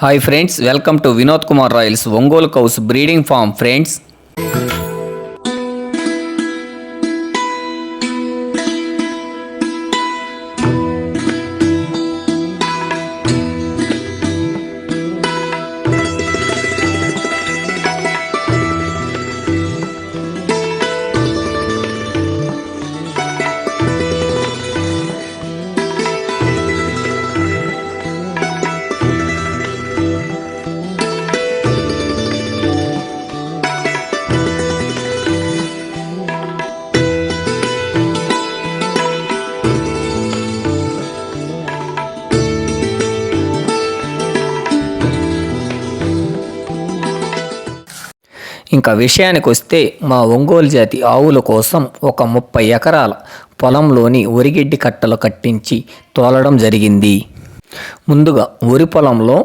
Hi friends, welcome to Vinod Kumar royals Ongole cows breeding farm friends. ఇంకా విషయానికి వస్తే మా ఒంగోలు జాతి ఆవుల కోసం ఒక 30 ఎకరాల పొలంలోని వరిగడ్డి కట్టలు కట్టించి తోలడం జరిగింది. ముందుగా వరి పొలంలో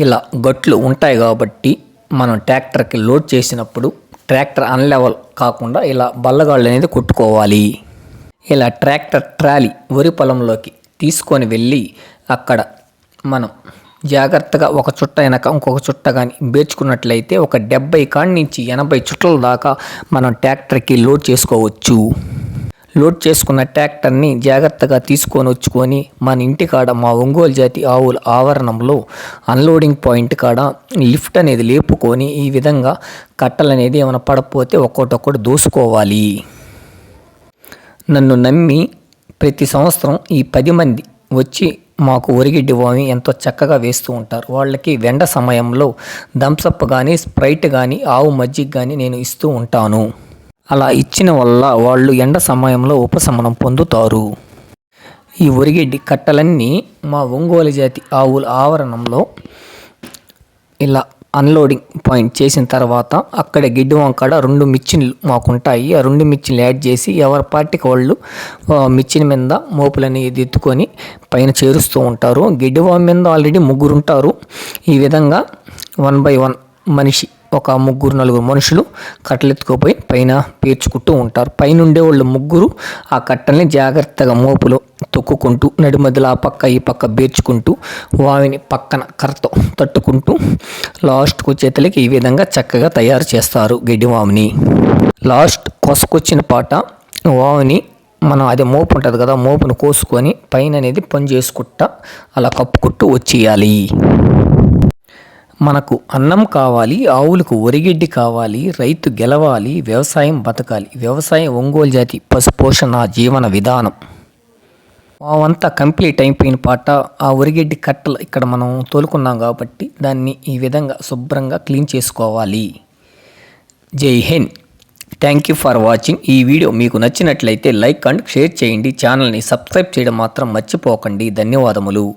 ఇలా గట్లు ఉంటాయి కాబట్టి మనం ట్రాక్టర్కి లోడ్ చేసినప్పుడు ట్రాక్టర్ అన్లెవెల్ కాకుండా ఇలా బల్లగాళ్ళు అనేది కొట్టుకోవాలి. ఇలా ట్రాక్టర్ ట్రాలీ వరి పొలంలోకి తీసుకొని వెళ్ళి అక్కడ మనం జాగ్రత్తగా ఒక చుట్ట వెనక ఇంకొక చుట్ట కానీ బేర్చుకున్నట్లయితే ఒక 70 కాడి నుంచి 80 చుట్టల దాకా మనం ట్రాక్టర్కి లోడ్ చేసుకోవచ్చు. లోడ్ చేసుకున్న ట్రాక్టర్ని జాగ్రత్తగా తీసుకొని వచ్చుకొని మన ఇంటికాడ మా ఒంగోలు జాతి ఆవుల ఆవరణంలో అన్లోడింగ్ పాయింట్ కాడ లిఫ్ట్ అనేది లేపుకొని ఈ విధంగా కట్టలు అనేది ఏమైనా పడకపోతే ఒక్కొక్కటి దోసుకోవాలి. నన్ను నమ్మి ప్రతి సంవత్సరం ఈ 10 మంది వచ్చి మాకు వరిగడ్డి వామి ఎంతో చక్కగా వేస్తూ ఉంటారు. వాళ్ళకి వెండ సమయంలో థమ్సప్ కానీ స్ప్రైట్ కానీ ఆవు మజ్జిగ కానీ నేను ఇస్తూ ఉంటాను. అలా ఇచ్చిన వల్ల వాళ్ళు ఎండ సమయంలో ఉపశమనం పొందుతారు. ఈ వరిగడ్డి కట్టలన్నీ మా ఒంగోలు జాతి ఆవుల ఆవరణంలో ఇలా అన్లోడింగ్ పాయింట్ చేసిన తర్వాత అక్కడే గిడ్డి వంకాడ 2 మిచ్చిన్లు మాకుంటాయి. ఆ 2 మిచ్చిన్లు యాడ్ చేసి ఎవరి పార్టీకి వాళ్ళు మిచ్చిన మీద మోపులని ఎత్తుకొని పైన చేరుస్తూ ఉంటారు. గిడ్డి వామి మీద ఆల్రెడీ 3 ఉంటారు. ఈ విధంగా 1 by 1 మనిషి ఒక 3-4 మనుషులు కట్టలు ఎత్తుకుపోయి పైన పేర్చుకుంటూ ఉంటారు. పైన ఉండేవాళ్ళు 3 ఆ కట్టల్ని జాగ్రత్తగా మోపులో తొక్కుకుంటూ నడి మధ్యలో ఆ పక్క ఈ పక్క బేర్చుకుంటూ వావిని పక్కన కర్రతో తట్టుకుంటూ లాస్ట్కి వచ్చేతలకి ఈ విధంగా చక్కగా తయారు చేస్తారు గడ్డి వామిని. లాస్ట్ కొసకొచ్చిన పాట వావిని మనం అదే మోపు ఉంటుంది కదా, మోపును కోసుకొని పైన అనేది పని చేసుకుంటా అలా కప్పుకుంటూ వచ్చేయాలి. మనకు అన్నం కావాలి, ఆవులకు ఒరిగడ్డి కావాలి, రైతు గెలవాలి, వ్యవసాయం బతకాలి. వ్యవసాయం ఒంగోలు జాతి పశుపోషణ జీవన విధానం. అవంతా కంప్లీట్ అయిపోయిన పాట ఆ ఒరిగడ్డి కట్టలు ఇక్కడ మనం తోలుకున్నాం కాబట్టి దాన్ని ఈ విధంగా శుభ్రంగా క్లీన్ చేసుకోవాలి. జై Hind. Thank you for watching. ఈ వీడియో మీకు నచ్చినట్లయితే లైక్ అండ్ షేర్ చేయండి. ఛానల్ని సబ్స్క్రైబ్ చేయడం మాత్రం మర్చిపోకండి. ధన్యవాదములు.